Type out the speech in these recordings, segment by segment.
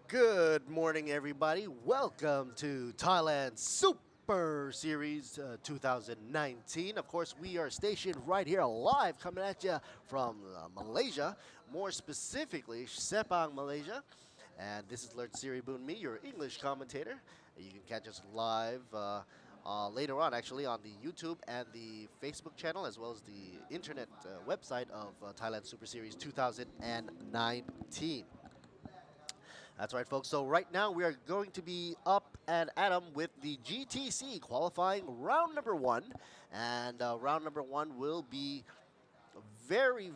Good morning, everybody. Welcome to Thailand Super Series 2019. Of course, we are stationed right here live coming at you from Malaysia, more specifically Sepang, Malaysia. And this is Lert Siri Bunmi, your English commentator. You can catch us live later on, actually, on the YouTube and the Facebook channel, as well as the internet website of Thailand Super Series 2019. That's right, folks. So right now we are going to be up and at 'em with the GTC qualifying round number one, and round number one will be very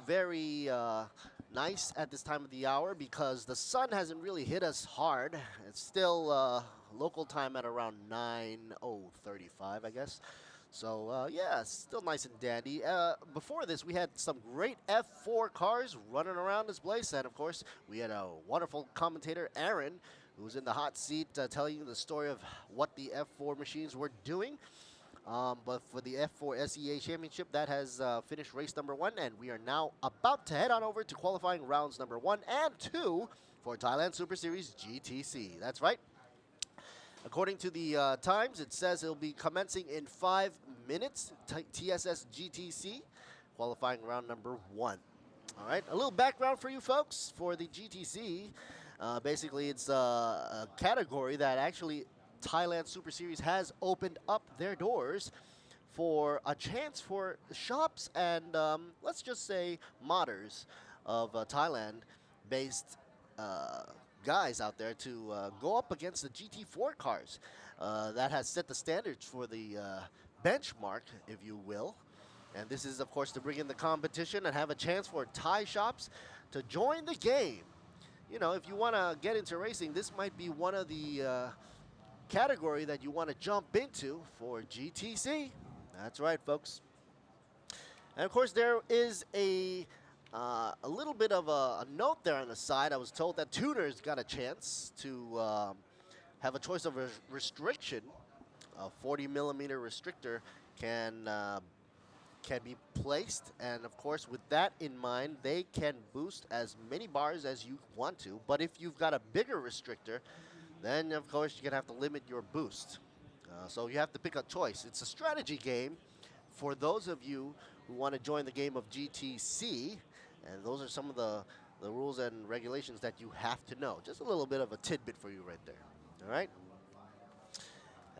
nice at this time of the hour because the sun hasn't really hit us hard. It's still local time at around 9:35, I guess. So yeah, still nice and dandy. Before this, we had some great F4 cars running around this place, and of course, we had a wonderful commentator, Aaron, who was in the hot seat telling you the story of what the F4 machines were doing. But for the F4 SEA Championship, that has finished race number one, and we are now about to head on over to qualifying rounds number 1 and 2 for Thailand Super Series GTC. That's right. According to the times, it says it'll be commencing in 5 minutes. TSS GTC, qualifying round number 1. All right, a little background for you folks for the GTC. Basically, it's a category that actually Thailand Super Series has opened up their doors for a chance for shops and let's just say modders of Thailand-based guys out there to go up against the GT4 cars. That has set the standards for the benchmark, if you will. And this is, of course, to bring in the competition and have a chance for Thai shops to join the game. You know, if you want to get into racing, this might be one of the category that you want to jump into for GTC. That's right, folks. And of course, there is a little bit of a note there on the side. I was told that tuners got a chance to have a choice of restriction. A 40 millimeter restrictor can be placed, and of course, with that in mind, they can boost as many bars as you want to. But if you've got a bigger restrictor, then of course you're gonna have to limit your boost. So you have to pick a choice. It's a strategy game for those of you who want to join the game of GTC, and those are some of the rules and regulations that you have to know. Just a little bit of a tidbit for you right there. All right.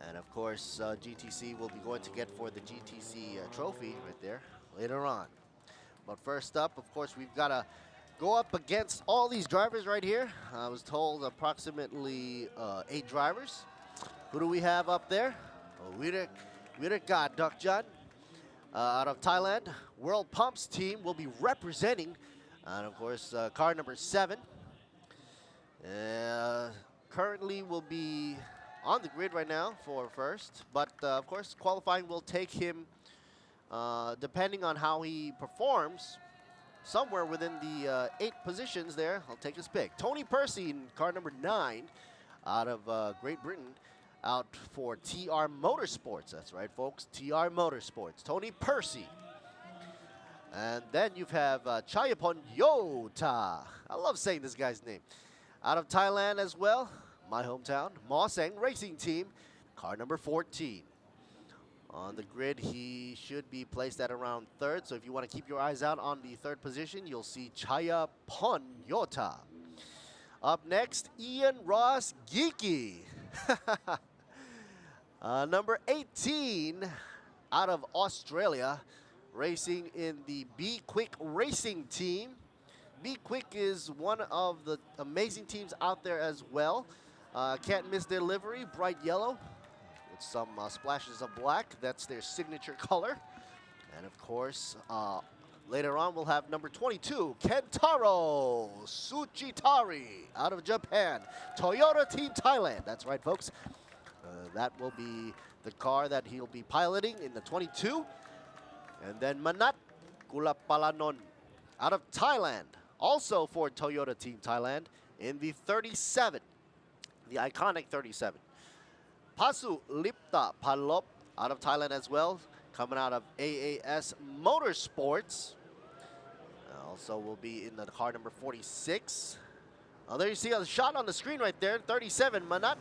And of course, GTC will be going to get for the GTC trophy right there later on. But first up, of course, we've got to go up against all these drivers right here. I was told approximately 8 drivers. Who do we have up there? Wirak Dokjan out of Thailand. World Pumps team will be representing, and of course, car number 7. Currently will be on the grid right now for first, but of course, qualifying will take him, depending on how he performs, somewhere within the 8 positions there. I'll take his pick. Tony Percy in car number 9 out of Great Britain, out for TR Motorsports. That's right, folks, TR Motorsports. Tony Percy. And then you have Chayapon Yota. I love saying this guy's name. Out of Thailand as well, my hometown, Mawseng Racing Team, car number 14. On the grid, he should be placed at around 3rd, so if you want to keep your eyes out on the 3rd position, you'll see Chayapon Yota. Up next, Ian Ross Geeky. Number 18 out of Australia, racing in the Be Quick Racing Team. Be Quick is one of the amazing teams out there as well. Can't miss their livery, bright yellow with some splashes of black. That's their signature color. And of course, later on we'll have number 22, Kentaro Tsuchitari out of Japan. Toyota Team Thailand. That's right, folks. That will be the car that he'll be piloting in the 22. And then Manat Kulapalanon out of Thailand, also for Toyota Team Thailand, in the 37, the iconic 37. Pasu Lipta Palop out of Thailand as well, coming out of AAS Motorsports. Also will be in the car number 46. There you see a shot on the screen right there, 37, Manat,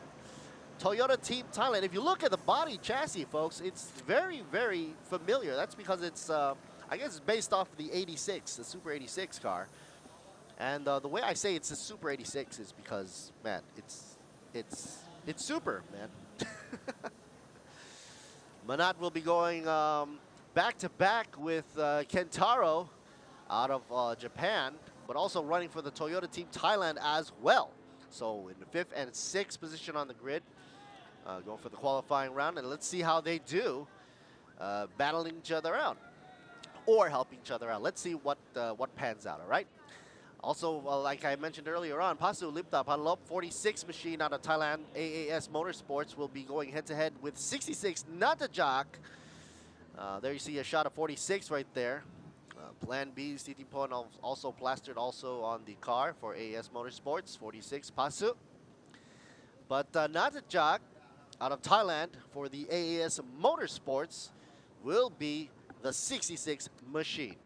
Toyota Team Thailand. If you look at the body chassis, folks, it's very, very familiar. That's because it's, I guess it's based off the 86, the Super 86 car. And the way I say it's a Super 86 is because, man, it's super, man. Manat will be going back-to-back with Kentaro out of Japan, but also running for the Toyota Team Thailand as well. So in the 5th and 6th position on the grid, going for the qualifying round, and let's see how they do battling each other out or helping each other out. Let's see what pans out, all right? Also, like I mentioned earlier on, Pasu Lipta Panlop 46 machine out of Thailand, AAS Motorsports, will be going head-to-head with 66 Natajak. There you see a shot of 46 right there. Plan B, Sitipon also plastered also on the car for AAS Motorsports, 46 Pasu. But Natajak out of Thailand for the AAS Motorsports will be the 66 machine.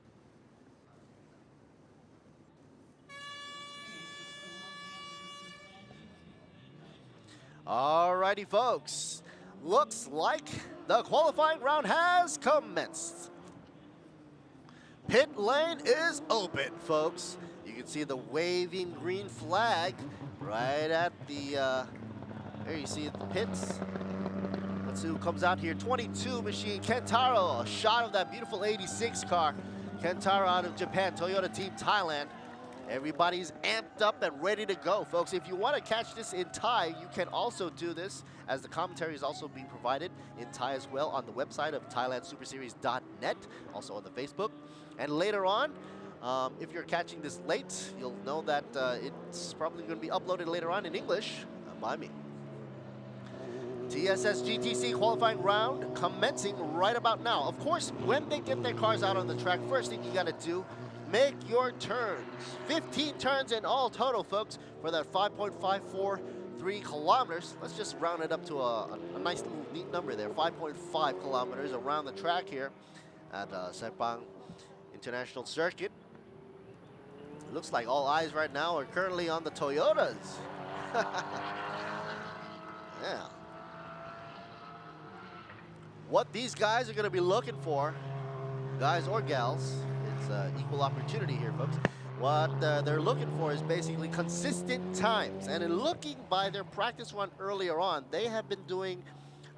Alrighty, folks. Looks like the qualifying round has commenced. Pit lane is open, folks. You can see the waving green flag right at the, there you see the pits. Let's see who comes out here. 22 machine, Kentaro, a shot of that beautiful 86 car. Kentaro out of Japan, Toyota Team Thailand. Everybody's amped up and ready to go, folks. If you want to catch this in Thai, you can also do this, as the commentary is also being provided in Thai as well on the website of thailandsuperseries.net, also on the Facebook. And later on, if you're catching this late, you'll know that it's probably going to be uploaded later on in English by me. TSS GTC qualifying round commencing right about now. Of course, when they get their cars out on the track, first thing you got to do, make your turns. 15 turns in all total, folks, for that 5.543 kilometers. Let's just round it up to a nice little neat number there. 5.5 kilometers around the track here at Sepang International Circuit. It looks like all eyes right now are currently on the Toyotas. Yeah. What these guys are going to be looking for, guys or gals, it's equal opportunity here, folks. What they're looking for is basically consistent times. And in looking by their practice run earlier on, they have been doing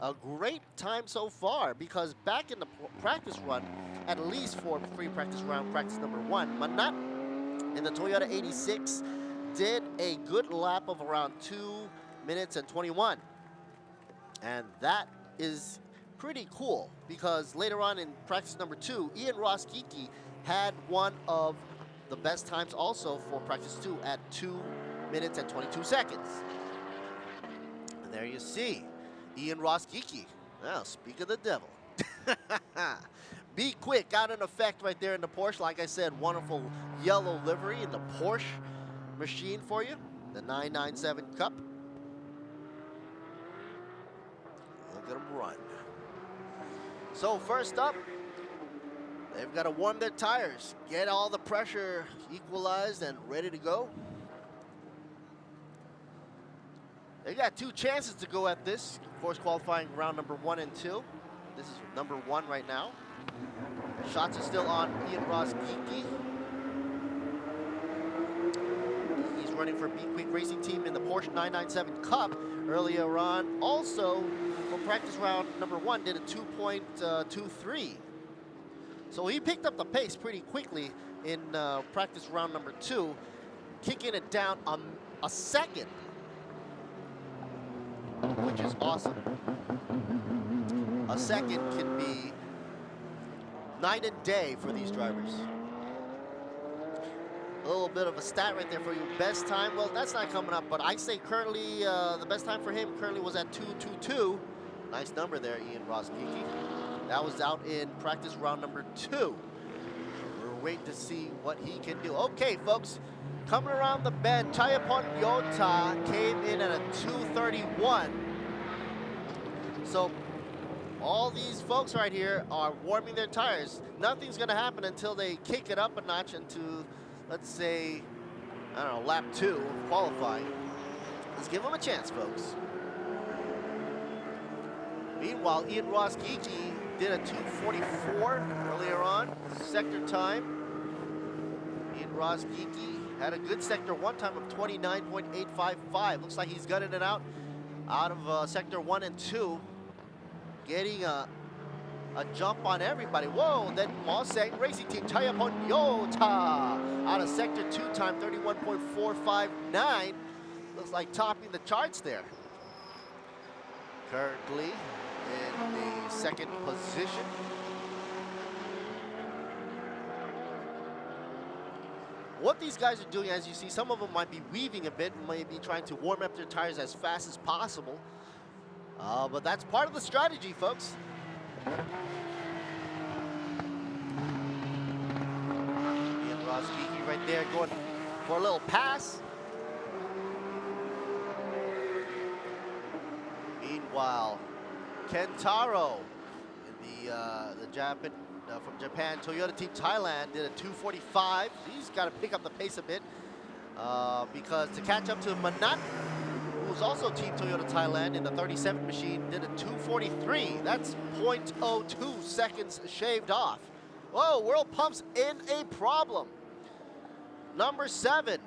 a great time so far, because back in the practice run, at least for free practice round, practice number 1, Manat in the Toyota 86 did a good lap of around 2 minutes and 21. And that is pretty cool, because later on in practice number 2, Ian Ross Kiki had one of the best times also for practice 2 at 2 minutes and 22 seconds. And there you see Ian Ross Kiki. Now, speak of the devil. Be quick, got an effect right there in the Porsche. Like I said, wonderful yellow livery in the Porsche machine for you. The 997 Cup. Look at them run. So first up, they've got to warm their tires, get all the pressure equalized and ready to go. They got 2 chances to go at this. Of course, qualifying round number 1 and 2. This is number 1 right now. Shots are still on Ian Ross Kiki. He's running for Be Quick Racing Team in the Porsche 997 Cup earlier on. Also, for practice round number 1, did a 2.23. So he picked up the pace pretty quickly in practice round number 2, kicking it down a second, which is awesome. A second can be night and day for these drivers. A little bit of a stat right there for you. Best time, well, that's not coming up, but I say currently the best time for him currently was at 2:22. Nice number there, Ian Ross Kiki. That was out in practice round number 2. We're waiting to see what he can do. Okay, folks, coming around the bend, Chayapon Yota came in at a 2:31. So all these folks right here are warming their tires. Nothing's going to happen until they kick it up a notch into, let's say, I don't know, lap 2 of qualifying. Let's give him a chance, folks. Meanwhile, Ian Ross-Geekie did a 2:44 earlier on, sector time. Ian Ross-Geekie had a good sector 1 time of 29.855. Looks like he's gutting it out of sector 1 and 2, getting a jump on everybody. Whoa, then Mosang Racing Team Chayapon Yota out of sector 2 time 31.459. Looks like topping the charts there. Currently in the second position. What these guys are doing, as you see, some of them might be weaving a bit, maybe trying to warm up their tires as fast as possible. But that's part of the strategy, folks. Ian Ross-Geekie right there going for a little pass. Meanwhile, Kentaro in the Japan from Japan, Toyota Team Thailand did a 2:45. He's got to pick up the pace a bit because to catch up to Manat, who's also Team Toyota Thailand in the 37 machine, did a 2:43. That's 0.02 seconds shaved off. Whoa, World Pump's in a problem. Number 7.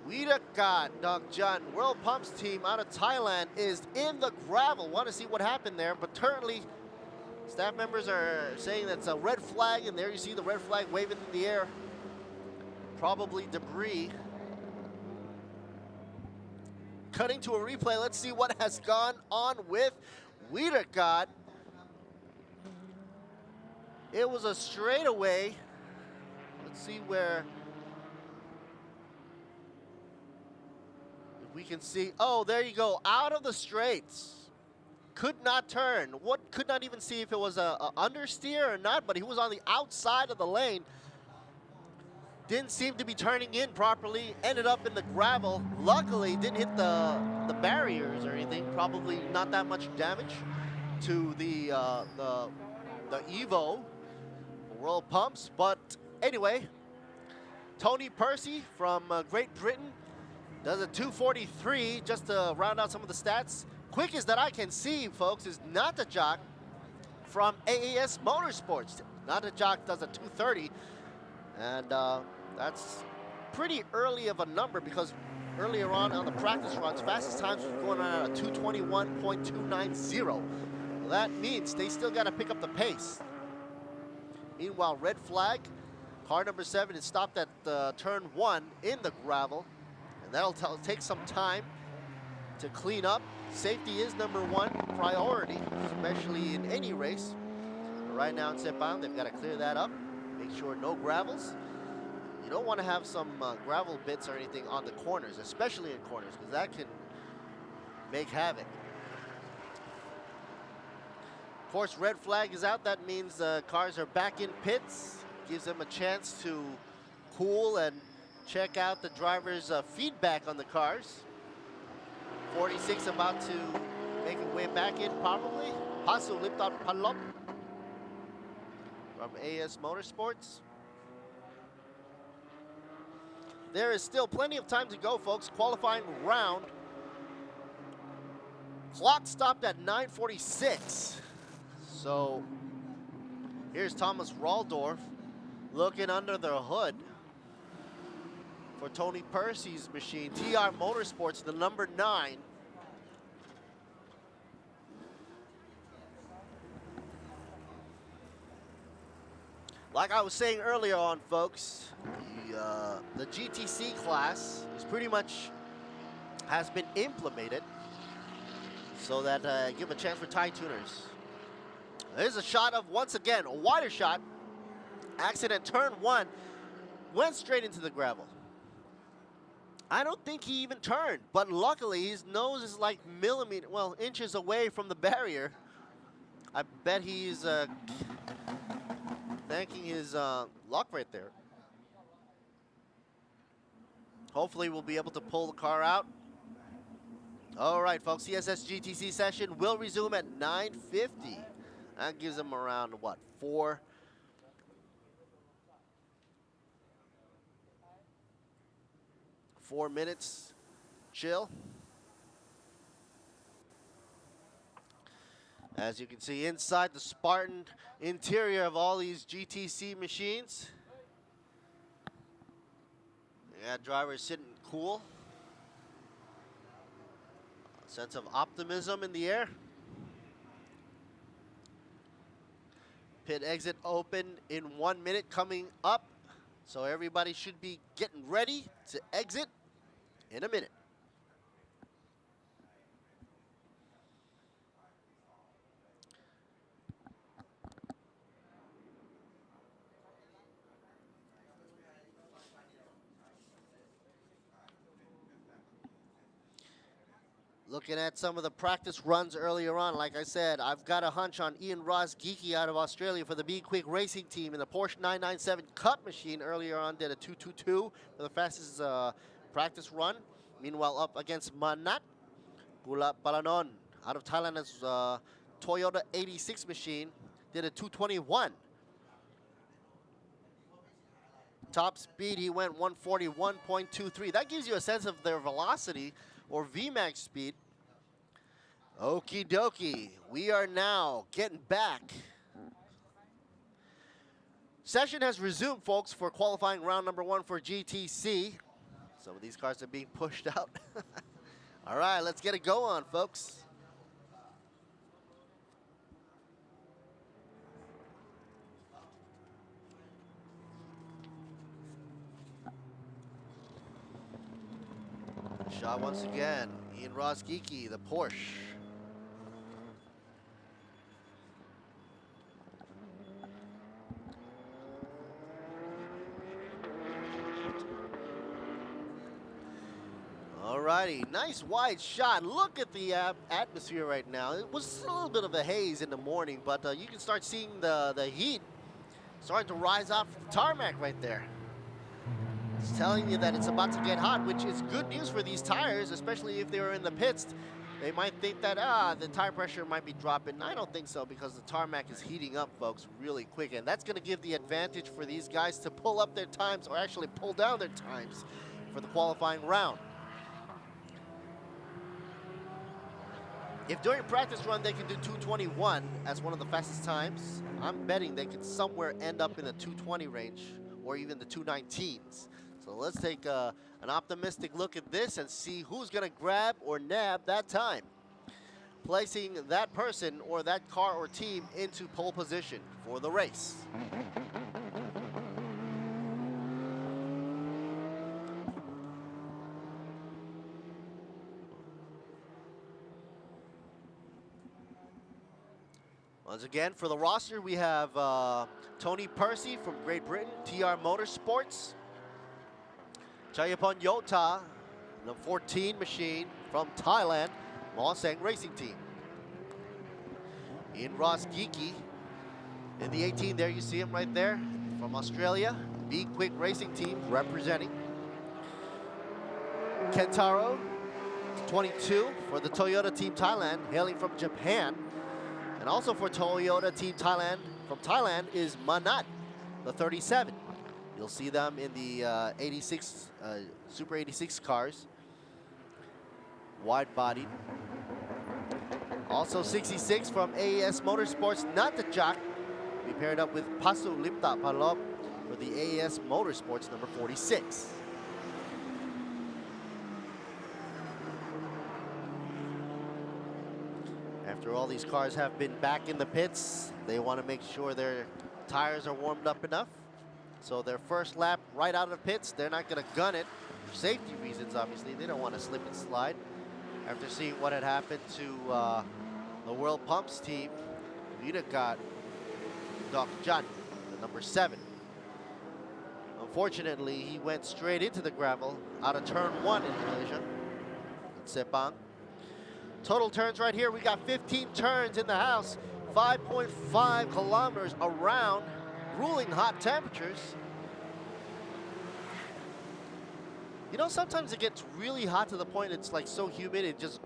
Widakat Dokjan, World Pump's team out of Thailand, is in the gravel. Want to see what happened there, but currently staff members are saying that's a red flag, and there you see the red flag waving in the air. Probably debris. Cutting to a replay, let's see what has gone on with Widakat. It was a straightaway. Let's see where we can see. Oh, there you go, out of the straights. Could not turn. Could not even see if it was a understeer or not, but he was on the outside of the lane. Didn't seem to be turning in properly. Ended up in the gravel. Luckily, didn't hit the barriers or anything. Probably not that much damage to the Evo World Pumps. But anyway, Tony Percy from Great Britain does a 2:43 just to round out some of the stats. Quickest that I can see, folks, is Natajak from AAS Motorsports. Natajak does a 2:30, and that's pretty early of a number because earlier on the practice runs, fastest times was going on at a 2:21.290. Well, that means they still got to pick up the pace. Meanwhile, red flag, car number 7 is stopped at turn 1 in the gravel. And that'll take some time to clean up. Safety is number 1 priority, especially in any race. But right now in Sepang, they've got to clear that up. Make sure no gravels. You don't want to have some gravel bits or anything on the corners, especially in corners, because that can make havoc. Of course, red flag is out. That means cars are back in pits. Gives them a chance to cool and check out the driver's feedback on the cars. 46 about to make a way back in probably. Pasu Lipton Palop from AS Motorsports. There is still plenty of time to go, folks. Qualifying round. Clock stopped at 9:46. So here's Thomas Raldorf looking under the hood for Tony Percy's machine, TR Motorsports, the number 9. Like I was saying earlier on, folks, the GTC class is pretty much has been implemented so that give a chance for Thai tuners. There's a shot of, once again, a wider shot. Accident, turn 1, went straight into the gravel. I don't think he even turned, but luckily his nose is like inches away from the barrier. I bet he's thanking his luck right there. Hopefully we'll be able to pull the car out. All right, folks, TSS GTC session will resume at 9:50. That gives them around, what, 4 4 minutes, chill. As you can see inside the Spartan interior of all these GTC machines. You got drivers sitting cool. A sense of optimism in the air. Pit exit open in 1 minute coming up. So everybody should be getting ready to exit in a minute. Looking at some of the practice runs earlier on, like I said, I've got a hunch on Ian Ross Geeky out of Australia for the Be Quick Racing team in the Porsche 997 Cup machine earlier on, did a 2:22 for the fastest practice run. Meanwhile, up against Manat Gula Palanon out of Thailand as Toyota 86 machine, did a 2:21. Top speed, he went 141.23. That gives you a sense of their velocity or VMAX speed. Okie dokie, we are now getting back. Session has resumed, folks, for qualifying round number 1 for GTC. Some of these cars are being pushed out. All right, let's get it going, folks. Shot once again, Ian Ross Geeky, the Porsche. Alrighty, nice wide shot. Look at the atmosphere right now. It was a little bit of a haze in the morning, but you can start seeing the heat starting to rise off the tarmac right there. It's telling you that it's about to get hot, which is good news for these tires, especially if they were in the pits. They might think that, the tire pressure might be dropping. I don't think so, because the tarmac is heating up, folks, really quick. And that's going to give the advantage for these guys to pull up their times, or actually pull down their times for the qualifying round. If during practice run they can do 2:21 as one of the fastest times, I'm betting they could somewhere end up in the 2:20 range, or even the 2:19s. So let's take an optimistic look at this and see who's going to grab or nab that time, placing that person or that car or team into pole position for the race. Once again, for the roster, we have Tony Percy from Great Britain, TR Motorsports. Chayapon Yota, the 14 machine from Thailand, Mosang Racing Team. Ian Ross Geeky in the 18, there you see him right there, from Australia. Be Quick Racing Team representing. Kentaro, 22 for the Toyota Team Thailand, hailing from Japan. And also for Toyota Team Thailand, from Thailand, is Manat, the 37. You'll see them in the 86, Super 86 cars, wide-bodied. Also 66 from AES Motorsports, Natachak. We paired up with Pasu Lipta Palop for the AES Motorsports number 46. After all these cars have been back in the pits, they want to make sure their tires are warmed up enough. So their first lap right out of the pits, they're not going to gun it. For safety reasons, obviously. They don't want to slip and slide. After seeing what had happened to the World Pumps team, Vida got Doc Jan, the number 7. Unfortunately, he went straight into the gravel out of turn 1 in Malaysia. Sepang. Total turns right here, we got 15 turns in the house, 5.5 kilometers around, grueling hot temperatures. You know, sometimes it gets really hot to the point it's like so humid it just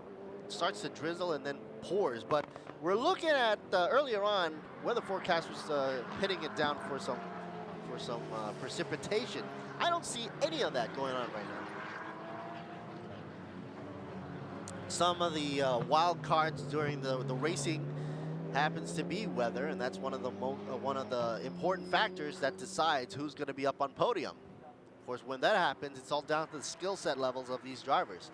starts to drizzle and then pours. But we're looking at earlier on, weather forecast was pinning it down for some precipitation. I don't see any of that going on right now. some of the wild cards during the racing happens to be weather, and that's one of the important factors that decides who's going to be up on podium. Of course, when that happens, it's all down to the skill set levels of these drivers.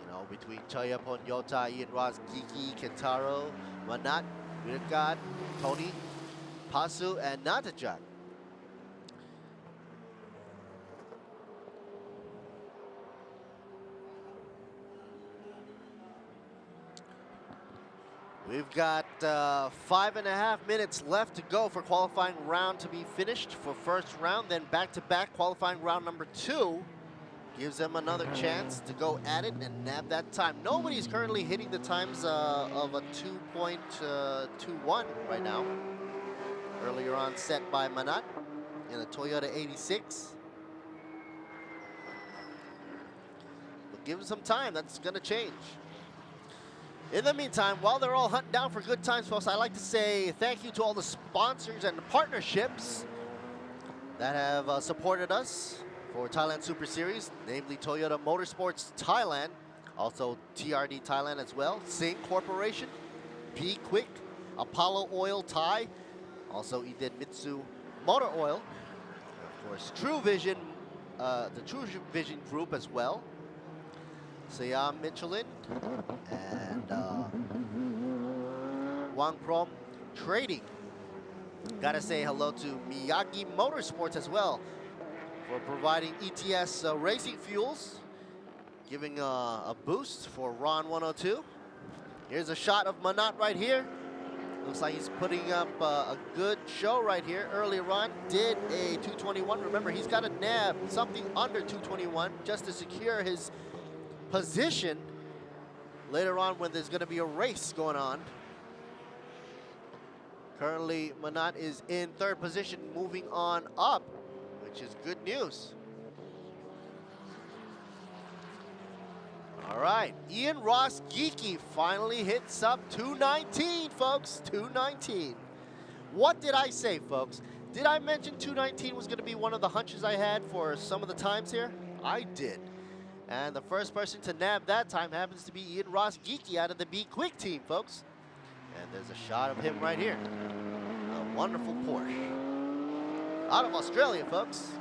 You know, between Chayapon, Yota, Ian Ross, Giki, Kentaro, Manat, Virkat, Tony, Pasu, and Natajak. We've got 5.5 minutes left to go for qualifying round to be finished for first round, then back-to-back qualifying round number 2 gives them another chance to go at it and nab that time. Nobody's currently hitting the times of a 2.21 right now. Earlier on set by Manat in a Toyota 86. But give them some time, that's gonna change. In the meantime, while they're all hunting down for good times, folks, I'd like to say thank you to all the sponsors and partnerships that have supported us for Thailand Super Series, namely Toyota Motorsports Thailand, also TRD Thailand as well, Sing Corporation, P Quick, Apollo Oil Thai, also Idemitsu Motor Oil, of course True Vision, the True Vision Group as well, Siam Michelin, and Wang Prom Trading. Gotta say hello to Miyagi Motorsports as well for providing ETS racing fuels, giving a boost for Ron 102. Here's a shot of Manat right here. Looks like he's putting up a good show right here. Earlier on, did a 221. Remember, he's got to nab something under 221 just to secure his position later on when there's going to be a race going on. Currently, Manat is in third position, moving on up, which is good news. All right, Ian Ross Geeky finally hits up 219, folks, 219. What did I say, folks? Did I mention 219 was going to be one of the hunches I had for some of the times here? I did. And the first person to nab that time happens to be Ian Ross Geeky out of the Be Quick team, folks. And there's a shot of him right here. A wonderful Porsche. Out of Australia, folks.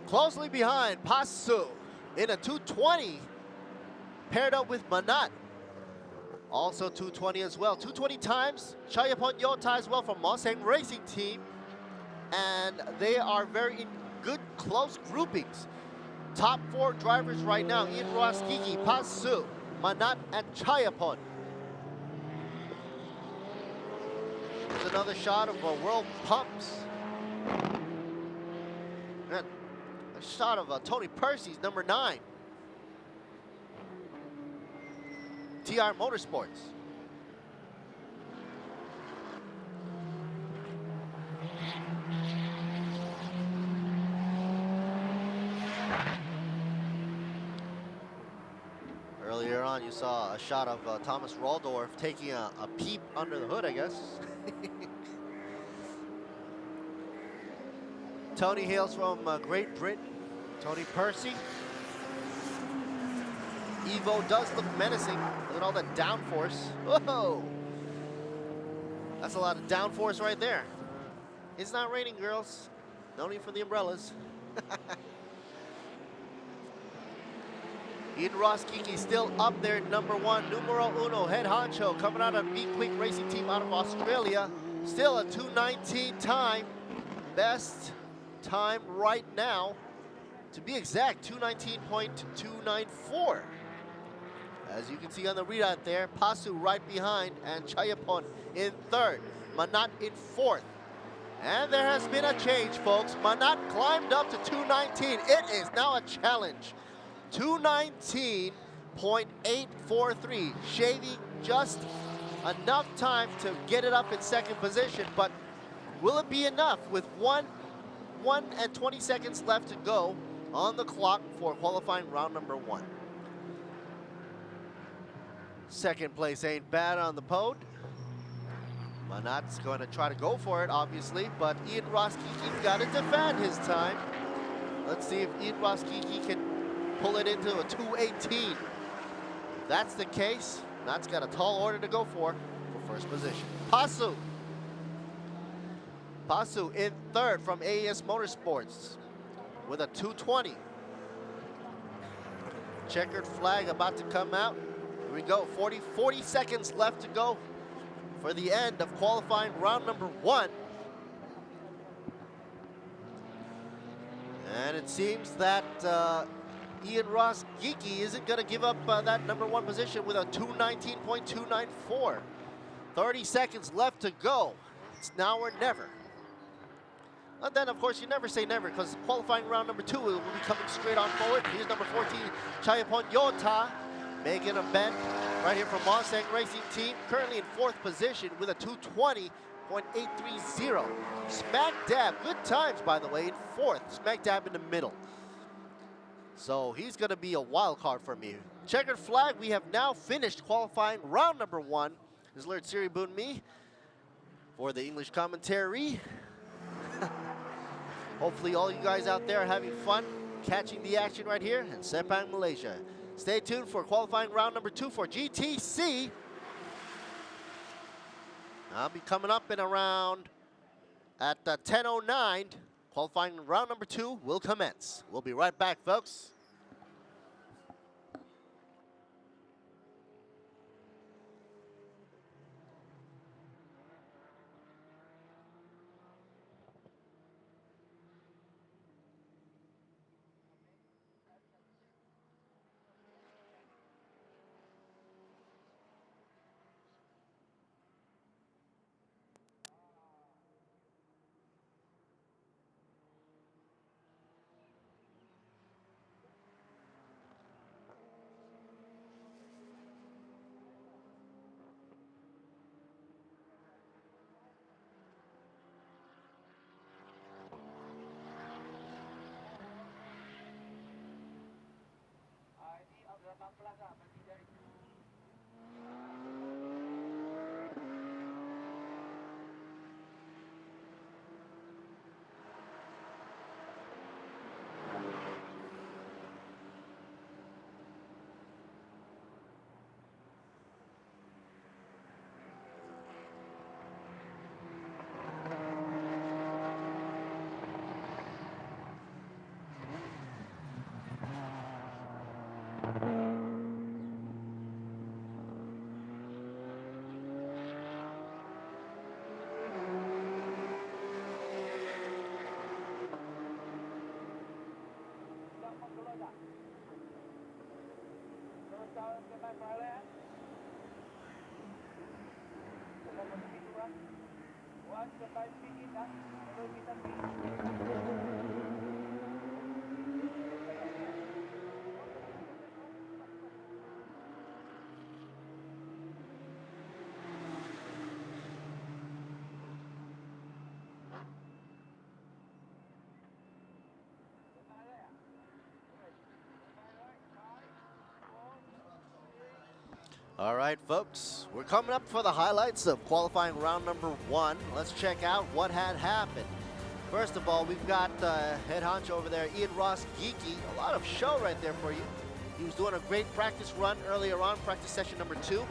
Closely behind, Pasu in a 220, paired up with Manat. Also 220 as well. 220 times, Chayapon Yota as well from Moseng Racing Team. And they are very in good, close groupings. Top 4 drivers right now, Ian Ross Geeky, Pasu, Manat, and Chayapon. Here's another shot of World Pumps. And a shot of Tony Percy's number 9. TR Motorsports. Earlier on, you saw a shot of Thomas Raldorf taking a peep under the hood, I guess. Tony hails from Great Britain. Tony Percy. Evo does look menacing. Look at all the downforce. Whoa! That's a lot of downforce right there. It's not raining, girls. No need for the umbrellas. Ian Ross Geeky still up there, number 1, numero uno, head honcho, coming out of Be Quick Racing Team out of Australia. Still a 219 time. Best time right now. To be exact, 219.294. As you can see on the readout there, Pasu right behind and Chayapon in third. Manat in fourth. And there has been a change, folks. Manat climbed up to 219. It is now a challenge. 219.843, shaving just enough time to get it up in second position, but will it be enough with 1 and 20 seconds left to go on the clock for qualifying round number 1? Second place ain't bad on the pode. Manat's going to try to go for it, obviously, but Ian Ross Geeky's got to defend his time. Let's see if Ian Ross Geeky can pull it into a 218. If that's the case, Matt's got a tall order to go for first position. Pasu in third from AES Motorsports with a 220. Checkered flag about to come out. Here we go, 40 seconds left to go for the end of qualifying round number 1. And it seems that Ian Ross Geeky isn't going to give up that number 1 position with a 219.294. 30 seconds left to go. It's now or never. And then, of course, you never say never, because qualifying round number 2 will be coming straight on forward. Here's number 14, Chayapon Yota, making a bend right here from Mustang Racing Team, currently in 4th position with a 220.830. Smack dab, good times, by the way, in 4th, smack dab in the middle. So he's going to be a wild card for me. Checkered flag, we have now finished qualifying round number 1. This is Lord Siri Bunmi for the English commentary. Hopefully all you guys out there are having fun catching the action right here in Sepang, Malaysia. Stay tuned for qualifying round number 2 for GTC. I'll be coming up in around at 10:09. Qualifying round number 2 will commence. We'll be right back, folks. All right, folks, we're coming up for the highlights of qualifying round number 1. Let's check out what had happened. First of all, we've got head honcho over there, Ian Ross Geeky. A lot of show right there for you. He was doing a great practice run earlier on, practice session number 2.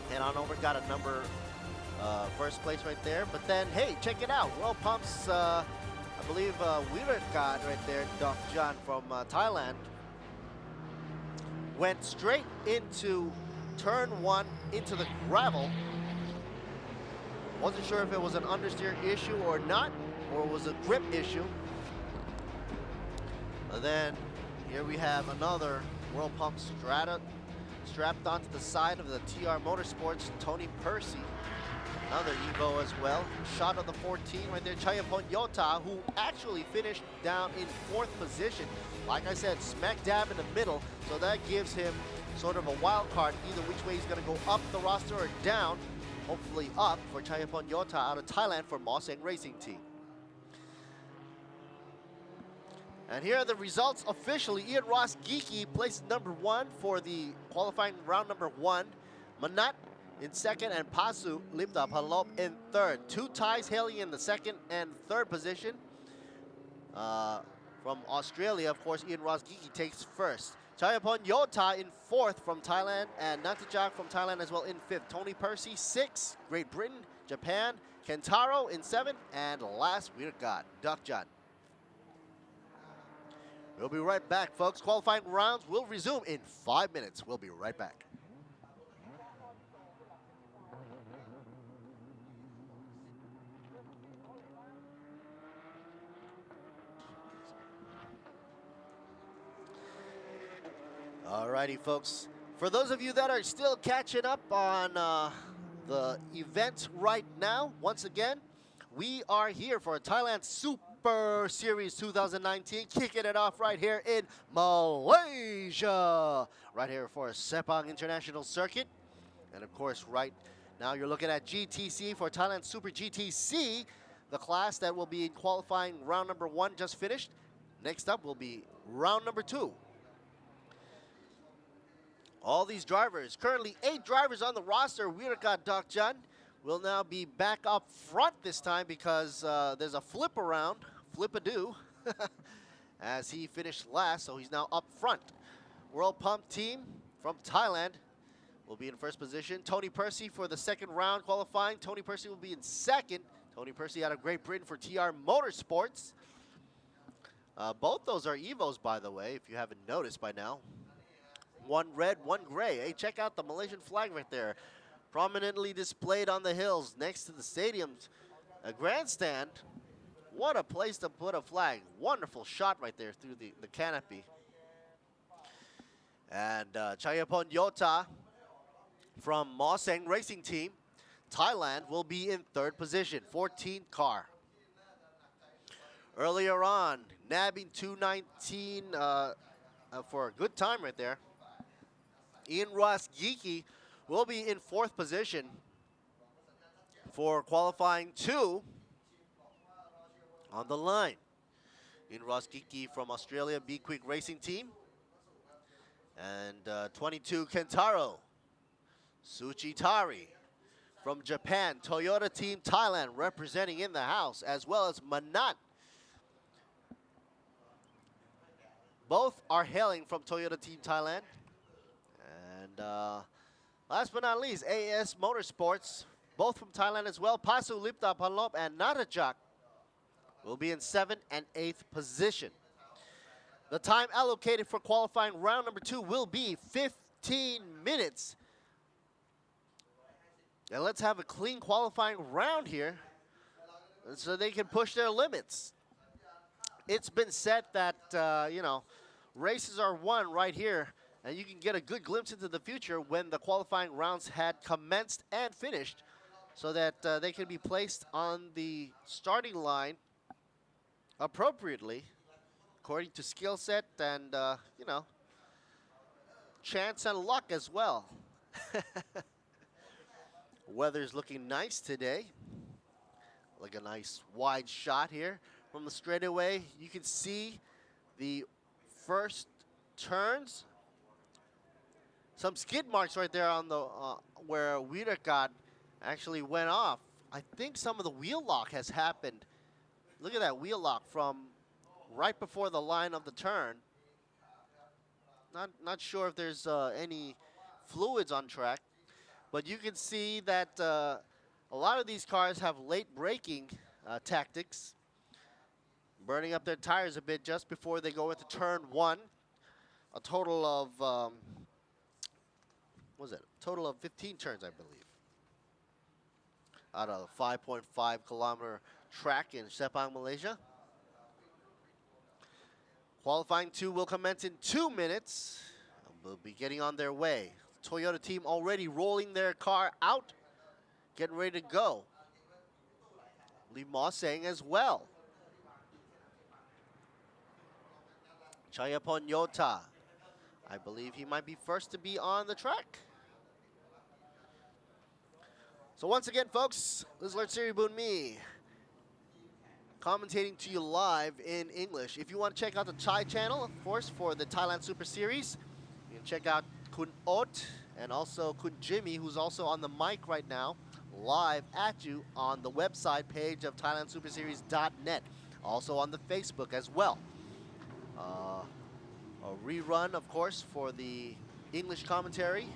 Head on over, got a number first place right there. But then, hey, check it out. World Pumps, I believe Wheeler got right there, Doc John from Thailand, went straight into turn 1 into the gravel. Wasn't sure if it was an understeer issue or not, or it was a grip issue. And then here we have another World Pump Strata strapped onto the side of the TR Motorsports, Tony Percy. Another Evo as well. Shot of the 14 right there, Chayapon Yota, who actually finished down in 4th position. Like I said, smack dab in the middle, so that gives him sort of a wild card, either which way he's going to go up the roster or down. Hopefully up for Chayapon Yota out of Thailand for Mustang Racing Team. And here are the results officially. Ian Ross Geeky placed number 1 for the qualifying round number 1. Manat in 2nd and Pasu Limda Palop in 3rd. 2 ties hailing in the 2nd and 3rd position. from Australia, of course, Ian Rosgiki takes first. Chayapon Yota in fourth from Thailand, and Natijak from Thailand as well in fifth. Tony Percy, sixth. Great Britain, Japan, Kentaro in seventh, and last we've got Dakjan. We'll be right back, folks. Qualifying rounds will resume in 5 minutes. We'll be right back. Alrighty, folks. For those of you that are still catching up on the event right now, once again, we are here for Thailand Super Series 2019, kicking it off right here in Malaysia. Right here for Sepang International Circuit. And of course, right now you're looking at GTC for Thailand Super GTC, the class that will be in qualifying round number 1 just finished. Next up will be round number 2. All these drivers, currently 8 drivers on the roster. Wiraka Dakjan will now be back up front this time because there's a flip around, flip-a-do, as he finished last, so he's now up front. World Pump Team from Thailand will be in first position. Tony Percy for the second round qualifying. Tony Percy will be in second. Tony Percy out of Great Britain for TR Motorsports. Both those are Evos, by the way, if you haven't noticed by now. One red, one gray. Hey, check out the Malaysian flag right there. Prominently displayed on the hills next to the stadium's grandstand. What a place to put a flag. Wonderful shot right there through the canopy. And Chayapon Yota from Moseng Racing Team, Thailand, will be in third position, 14th car. Earlier on, nabbing 219 for a good time right there. Ian Rosgiki will be in fourth position for qualifying 2 on the line. Ian Rosgiki from Australia, Be Quick Racing Team. And 22, Kentaro Tsuchitari from Japan, Toyota Team Thailand, representing in the house, as well as Manat. Both are hailing from Toyota Team Thailand. And last but not least, AS Motorsports, both from Thailand as well. Pasu Lipta Panlop and Natajak will be in 7th and 8th position. The time allocated for qualifying round number 2 will be 15 minutes. And let's have a clean qualifying round here so they can push their limits. It's been said that, races are won right here, and you can get a good glimpse into the future when the qualifying rounds had commenced and finished so that they can be placed on the starting line appropriately according to skill set and, chance and luck as well. Weather's looking nice today. Like a nice wide shot here from the straightaway. You can see the first turns. Some skid marks right there on the where Wiraka actually went off. I think some of the wheel lock has happened. Look at that wheel lock from right before the line of the turn. Not sure if there's any fluids on track, but you can see that a lot of these cars have late braking tactics, burning up their tires a bit just before they go into turn 1. A total of, what was it? A total of 15 turns, I believe, out of a 5.5 kilometer track in Sepang, Malaysia. Qualifying 2 will commence in 2 minutes. We'll be getting on their way. Toyota team already rolling their car out, getting ready to go. Lee Moseng as well. Chayapon Yota, I believe he might be first to be on the track. So once again, folks, this is Lord Siribun Me, commentating to you live in English. If you want to check out the Thai channel, of course, for the Thailand Super Series, you can check out Kun Ot and also Kun Jimmy, who's also on the mic right now, live at you on the website page of ThailandSuperSeries.net, also on the Facebook as well. Uh, a rerun, of course, for the English commentary,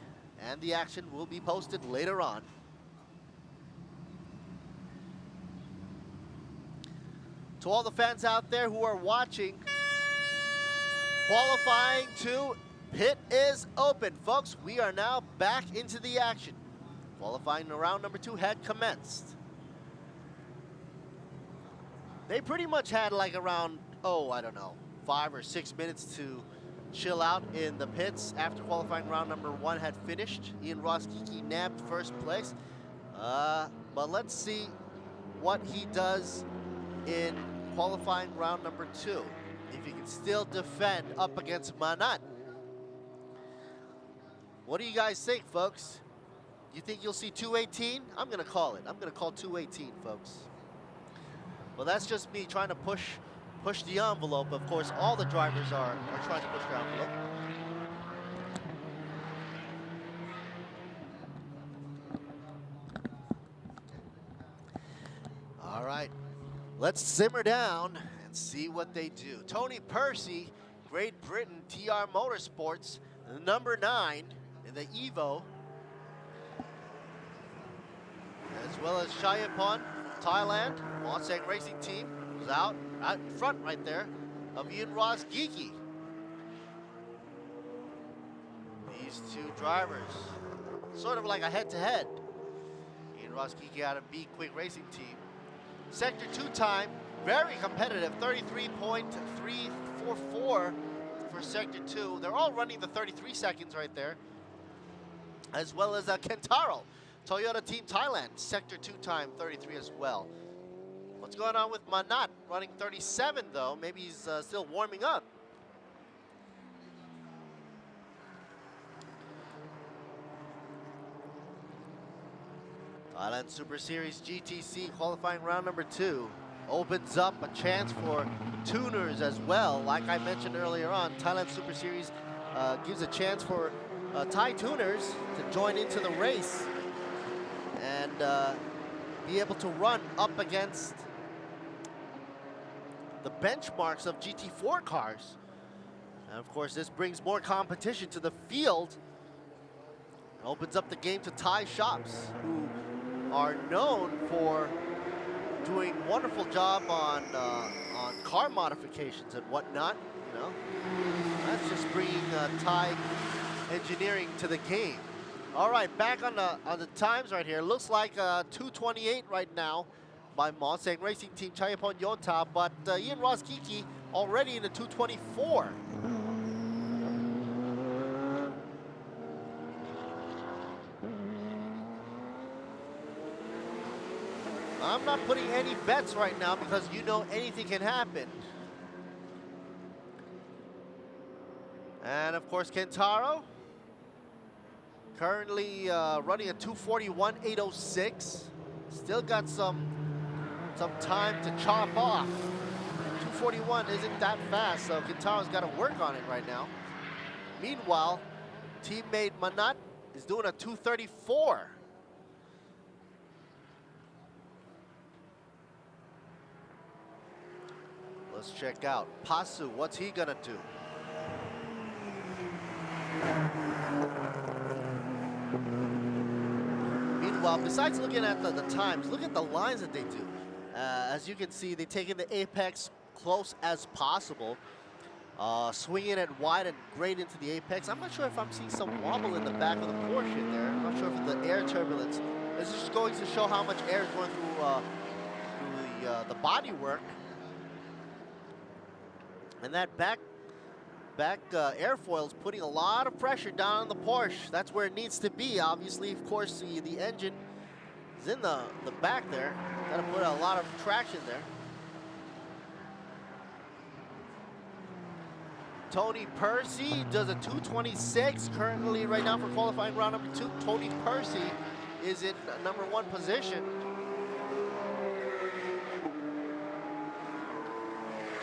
and the action will be posted later on. To all the fans out there who are watching, qualifying 2, pit is open. Folks, we are now back into the action. Qualifying round number 2 had commenced. They pretty much had like around, I don't know, 5 or 6 minutes to chill out in the pits after qualifying round number 1 had finished. Ian Roskiki nabbed first place. But let's see what he does in qualifying round number 2. If he can still defend up against Manat. What do you guys think, folks? You think you'll see 218? I'm going to call it. I'm going to call 218, folks. Well, that's just me trying to push the envelope. Of course, all the drivers are trying to push the envelope. All right, let's simmer down and see what they do. Tony Percy, Great Britain, TR Motorsports, number 9 in the Evo, as well as Shayapon, Thailand, Mustang Racing Team, who's out in front right there of Ian Roskiki. These two drivers, sort of like a head-to-head. Ian Roskiki out of B Quick Racing Team. Sector 2 time, very competitive, 33.344 for Sector 2. They're all running the 33 seconds right there, as well as Kentaro, Toyota Team Thailand, Sector 2 time, 33 as well. What's going on with Manat, running 37 though? Maybe he's still warming up. Thailand Super Series GTC qualifying round number 2 opens up a chance for tuners as well. Like I mentioned earlier on, Thailand Super Series gives a chance for Thai tuners to join into the race and be able to run up against the benchmarks of GT4 cars. And of course, this brings more competition to the field and opens up the game to Thai shops who are known for doing wonderful job on car modifications and whatnot. You know, that's just bringing Thai engineering to the game. All right, back on the times right here. Looks like 2:28 right now by Mustang Racing Team Chayapon Yota, but Ian Roskiki already in the 2:24. I'm not putting any bets right now because you know anything can happen. And of course, Kentaro currently running a 2:41.806. Still got some time to chop off. 2:41 isn't that fast, so Kentaro's got to work on it right now. Meanwhile, teammate Manat is doing a 2:34. Let's check out Pasu. What's he gonna do? Meanwhile, besides looking at the times, look at the lines that they do. As you can see, they take in the apex close as possible, swinging it wide and great into the apex. I'm not sure if I'm seeing some wobble in the back of the Porsche there. I'm not sure if the air turbulence. This is just going to show how much air is going through the bodywork. And that back airfoil is putting a lot of pressure down on the Porsche. That's where it needs to be. Obviously, of course, the engine is in the back there. Got to put a lot of traction there. Tony Percy does a 2:26 currently right now for qualifying round number 2. Tony Percy is in number 1 position.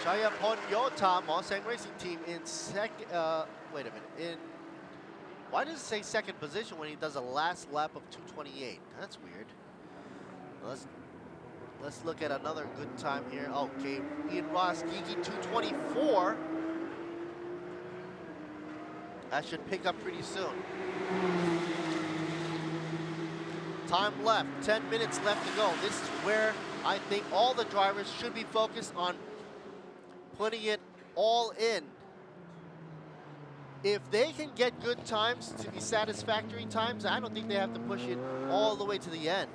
Chayapon Yota, Mustang Racing Team in second, wait a minute, why does it say second position when he does a last lap of 2:28? That's weird. Let's look at another good time here. Okay, Ian Roskiki 2:24. That should pick up pretty soon. Time left, 10 minutes left to go. This is where I think all the drivers should be focused on putting it all in. If they can get good times to be satisfactory times, I don't think they have to push it all the way to the end.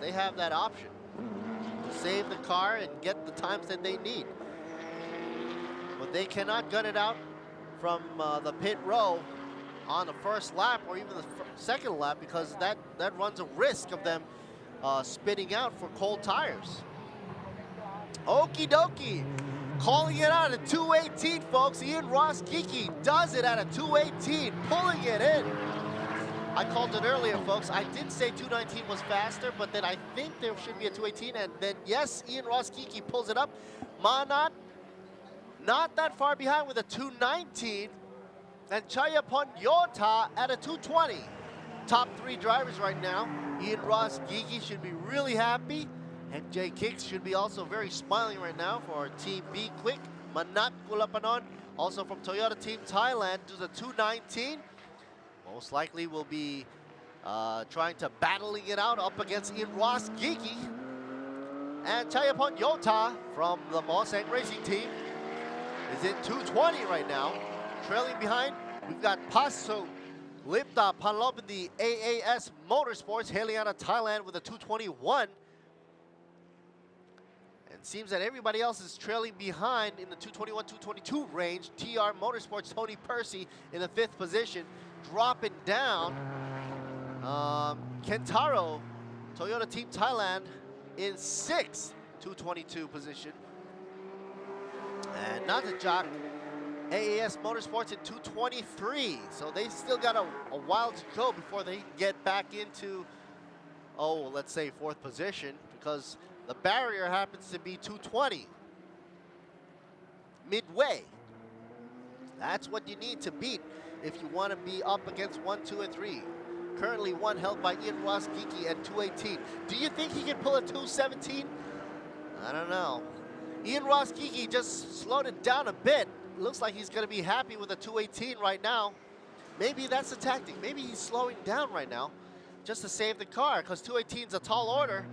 They have that option to save the car and get the times that they need. But they cannot gun it out from the pit row on the first lap or even the second lap, because that runs a risk of them spitting out for cold tires. Okie dokie. Calling it out at 218, folks. Ian Ross Geeky does it at a 218, pulling it in. I called it earlier, folks. I did say 219 was faster, but then I think there should be a 218, and then yes, Ian Ross Geeky pulls it up. Manat, not that far behind with a 219, and Chayapon Yota at a 220. Top three drivers right now. Ian Ross Geeky should be really happy. And Jay Kicks should be also very smiling right now for Team B Quick. Manat Kulapanon, also from Toyota Team Thailand, does a 219. Most likely will be trying to battling it out up against Ian Ross Geeky. And Chayapon Yota from the Mosang Racing Team is in 220 right now. Trailing behind, we've got Paso Lipta Panlop in the AAS Motorsports, hailing out of Thailand with a 221. Seems that everybody else is trailing behind in the 221, 222 range. TR Motorsports, Tony Percy in the 5th position. Dropping down, Kentaro, Toyota Team Thailand in 6th, 222 position. And Natajak, AAS Motorsports in 223. So they still got a while to go before they can get back into, let's say 4th position, because the barrier happens to be 220. Midway. That's what you need to beat if you want to be up against 1, 2, and 3. Currently 1 held by Ian Ross Geeky at 218. Do you think he can pull a 217? I don't know. Ian Ross Geeky just slowed it down a bit. Looks like he's going to be happy with a 218 right now. Maybe that's the tactic. Maybe he's slowing down right now just to save the car, because 218 is a tall order.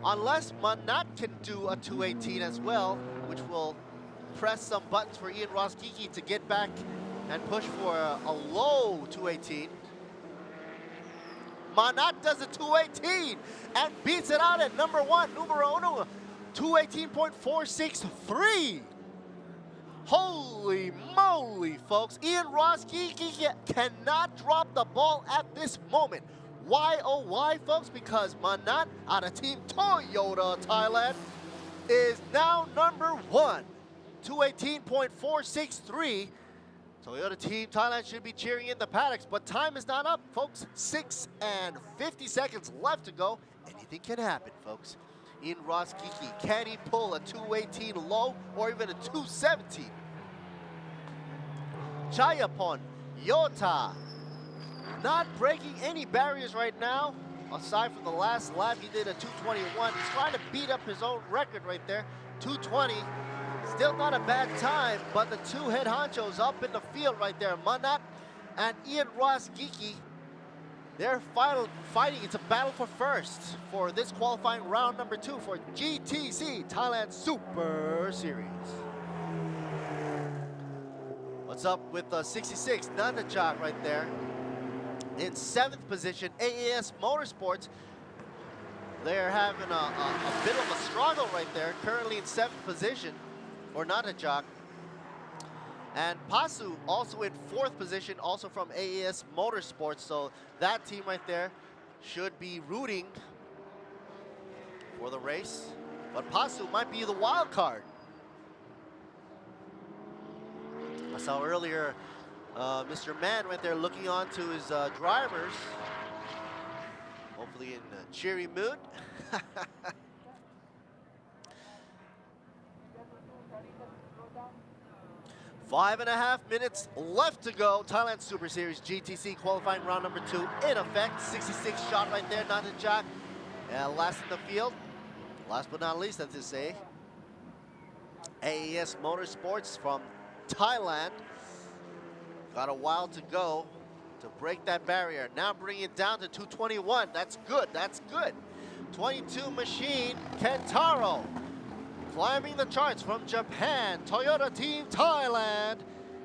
Unless Manat can do a 218 as well, which will press some buttons for Ian Ross Geeky to get back and push for a low 218. Manat does a 218 and beats it out at number 1, numero uno, 218.463. Holy moly, folks. Ian Ross Geeky cannot drop the ball at this moment. Why, oh why, folks? Because Manat out of Team Toyota Thailand is now number 1, 218.463. Toyota Team Thailand should be cheering in the paddocks, but time is not up, folks. 6 and 50 seconds left to go. Anything can happen, folks. Ian Ross Geeky, can he pull a 218 low or even a 217? Chayapon Yota, not breaking any barriers right now. Aside from the last lap, he did a 221. He's trying to beat up his own record right there, 220. Still not a bad time, but the 2 head honchos up in the field right there, Manat and Ian Ross Geeky. They're fighting. It's a battle for first for this qualifying round number 2 for GTC Thailand Super Series. What's up with 66, Nanachak right there. In 7th position, AAS Motorsports. They're having a bit of a struggle right there. Currently in 7th position for Nanachak. And Pasu also in 4th position, also from AAS Motorsports. So that team right there should be rooting for the race. But Pasu might be the wild card. I saw earlier Mr. Mann right there looking on to his drivers. Hopefully in a cheery mood. 5.5 minutes left to go. Thailand Super Series GTC qualifying round number 2 in effect. 66 shot right there, not a jack. Last in the field. Last but not least, that's to say, AAS Motorsports from Thailand. Got a while to go to break that barrier. Now bring it down to 221. That's good. That's good. 22 machine Kentaro climbing the charts from Japan. Toyota Team Thailand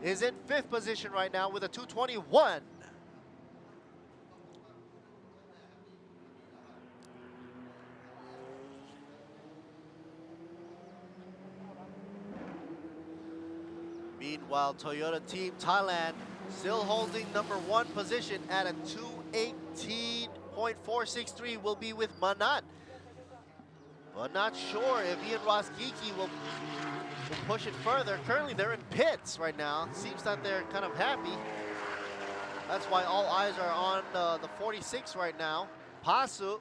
is in 5th position right now with a 221. Meanwhile, Toyota Team Thailand still holding #1 position at a 218.463 will be with Manat. But not sure if Ian Ross Geeky will push it further. Currently, they're in pits right now. Seems that they're kind of happy. That's why all eyes are on the 46 right now. Pasu,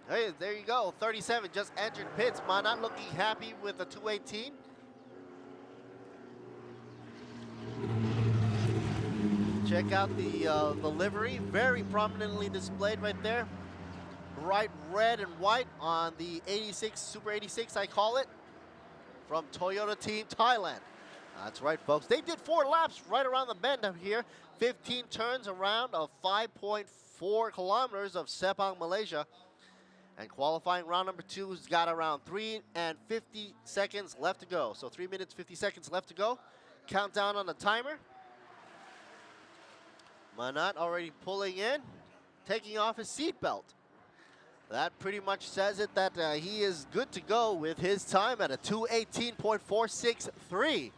hey, there you go, 37 just entered pits. Manat looking happy with the 218. Check out the livery, very prominently displayed right there. Bright red and white on the 86, Super 86 I call it, from Toyota Team Thailand. That's right, folks. They did 4 laps right around the bend up here. 15 turns around of 5.4 kilometers of Sepang, Malaysia. And qualifying round #2 has got around 3 and 50 seconds left to go. So 3 minutes, 50 seconds left to go. Countdown on the timer. Manat already pulling in, taking off his seatbelt. That pretty much says it that he is good to go with his time at a 218.463.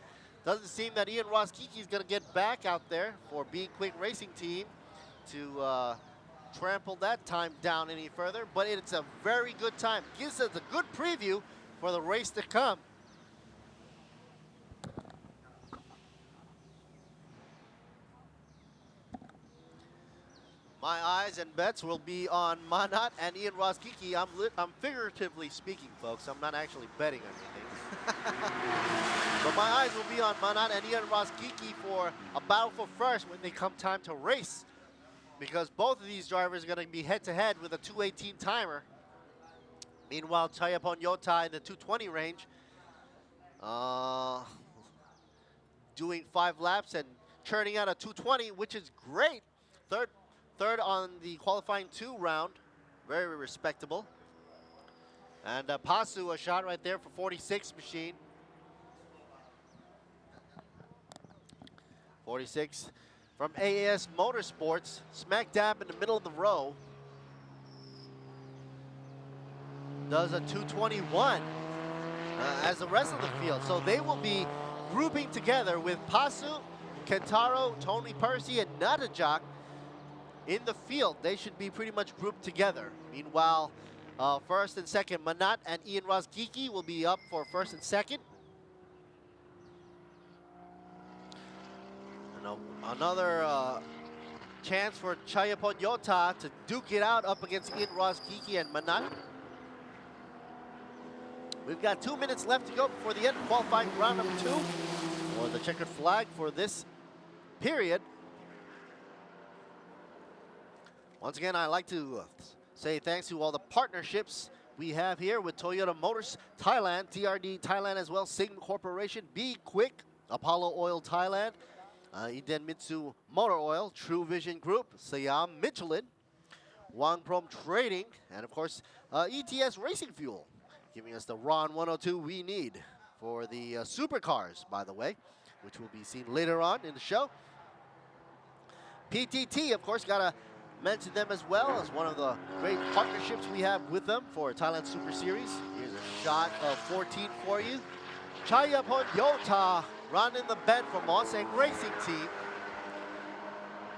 Doesn't seem that Ian Ross Geeky is going to get back out there for Being Quick Racing Team to trample that time down any further, but it's a very good time. Gives us a good preview for the race to come. My eyes and bets will be on Manat and Ian Ross Geeky. I'm figuratively speaking, folks. I'm not actually betting on anything. But my eyes will be on Manat and Ian Ross Geeky for a battle for first when they come time to race. Because both of these drivers are going to be head-to-head with a 218 timer. Meanwhile, Chayapon Yota in the 220 range, doing 5 laps and churning out a 220, which is great. Third on the qualifying 2 round, very respectable. And Pasu, a shot right there for 46 machine. 46 from AAS Motorsports, smack dab in the middle of the row. Does a 221 as the rest of the field. So they will be grouping together with Pasu, Kentaro, Tony Percy, and Natajak in the field. They should be pretty much grouped together. Meanwhile, first and second, Manat and Ian Ross Geeky will be up for first and second. And another chance for Chayapon Yota to duke it out up against Ian Ross Geeky and Manat. We've got 2 minutes left to go before the end of qualifying round #2 for the checkered flag for this period. Once again, I'd like to say thanks to all the partnerships we have here with Toyota Motors Thailand, TRD Thailand as well, Sigma Corporation, Be Quick, Apollo Oil Thailand, Iden Mitsu Motor Oil, True Vision Group, Siam Michelin, Wang Prom Trading, and of course, ETS Racing Fuel, giving us the RON 102 we need for the supercars, by the way, which will be seen later on in the show. PTT, of course, got to mention them as well as one of the great partnerships we have with them for Thailand Super Series. Here's a shot of 14 for you. Chayapon Yota running the bend for Mosang Racing Team.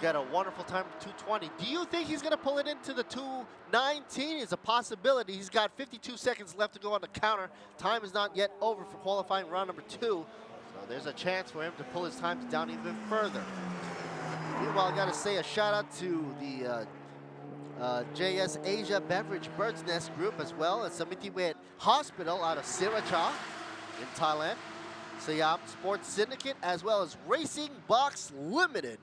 Got a wonderful time of 220. Do you think he's going to pull it into the 219? Is a possibility. He's got 52 seconds left to go on the counter. Time is not yet over for qualifying round #2. So there's a chance for him to pull his times down even further. Meanwhile, I got to say a shout out to the JS Asia Beverage Bird's Nest Group as well as Samitiwet Hospital out of Siracha in Thailand. Siam Sports Syndicate as well as Racing Box Limited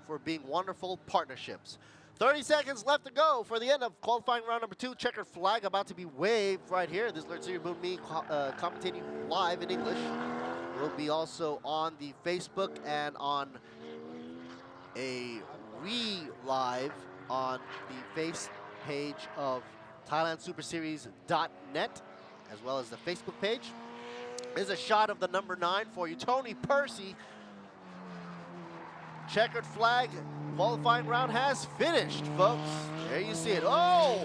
for being wonderful partnerships. 30 seconds left to go for the end of qualifying round #2. Checkered flag about to be waved right here. This is me commentating live in English. We'll be also on the Facebook and on a re-live on the face page of ThailandSuperSeries.net, as well as the Facebook page. Here's a shot of the number 9 for you, Tony Percy. Checkered flag, qualifying round has finished, folks. There you see it. Oh,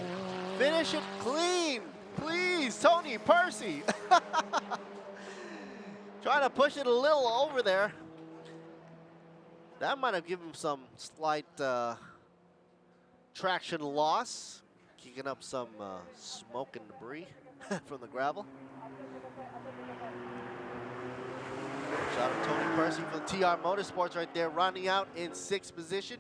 finish it clean, please, Tony Percy. Trying to push it a little over there. That might have given him some slight traction loss, kicking up some smoke and debris from the gravel. Shout out to Tony Percy from TR Motorsports right there, rounding out in 6th position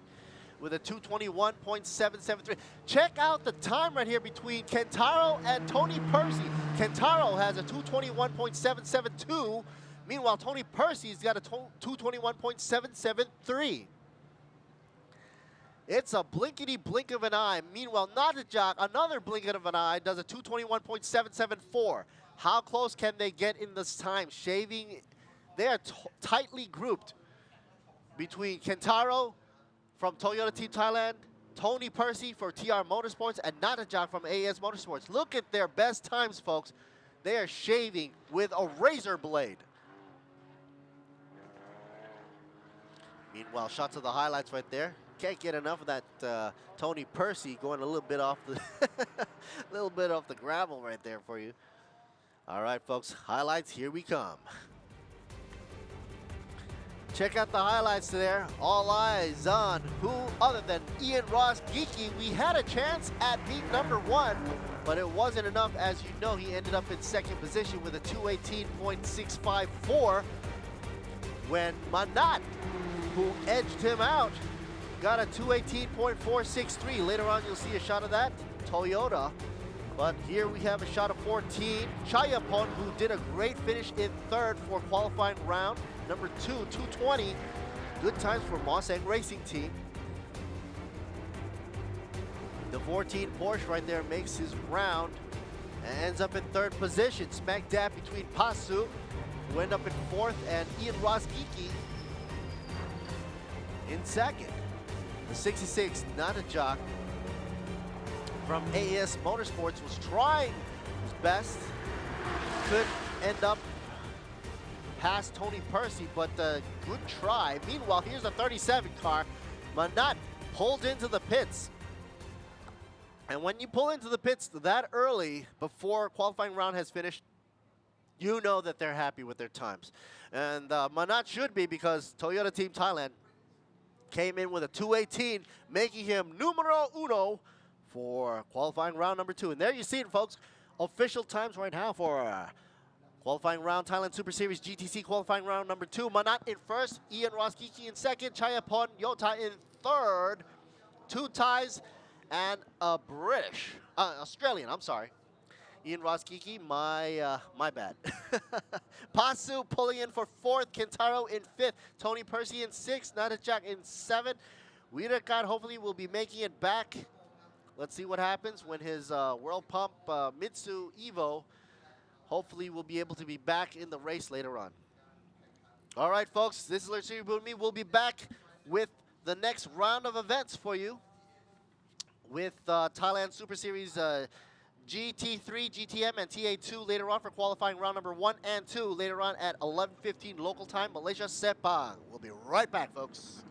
with a 221.773. Check out the time right here between Kentaro and Tony Percy. Kentaro has a 221.772. Meanwhile, Tony Percy's got a 221.773. It's a blinkety blink of an eye. Meanwhile, Nadejak, another blink of an eye, does a 221.774. How close can they get in this time? Shaving, they are tightly grouped between Kentaro from Toyota Team Thailand, Tony Percy for TR Motorsports, and Nadejak from AES Motorsports. Look at their best times, folks. They are shaving with a razor blade. Meanwhile, shots of the highlights right there. Can't get enough of that Tony Percy going a little bit off the gravel right there for you. All right, folks, highlights, here we come. Check out the highlights there. All eyes on who other than Ian Ross Geeky. We had a chance at being number 1, but it wasn't enough. As you know, he ended up in 2nd position with a 218.654 when Manat, who edged him out, got a 218.463. Later on, you'll see a shot of that Toyota. But here we have a shot of 14. Chayapon, who did a great finish in 3rd for qualifying round. Number 2, 220. Good times for Mosang Racing Team. The 14 Porsche right there makes his round and ends up in 3rd position. Smack dab between Pasu, who end up in 4th, and Ian Ross Geeky in 2nd. The 66 Nadejak from AES Motorsports was trying his best. Could end up past Tony Percy, but good try. Meanwhile, here's a 37 car. Manat pulled into the pits. And when you pull into the pits that early before qualifying round has finished, you know that they're happy with their times. And Manat should be, because Toyota Team Thailand came in with a 218, making him numero uno for qualifying round number 2. And there you see it, folks. Official times right now for qualifying round Thailand Super Series GTC qualifying round number 2. Manat in 1st, Ian Ross Geeky in 2nd, Chayapon Yota in 3rd. 2 ties and a Australian, I'm sorry. Ian Ross Geeky, my bad. Pasu pulling in for 4th, Kentaro in 5th, Tony Percy in 6th, Nadejak in 7th. Weerakat hopefully will be making it back. Let's see what happens when his World Pump Mitsu Evo hopefully will be able to be back in the race later on. All right, folks, this is Larry Me. We'll be back with the next round of events for you with Thailand Super Series GT3, GTM, and TA2 later on for qualifying round number 1 and 2 later on at 11:15 local time, Malaysia, Sepang. We'll be right back, folks.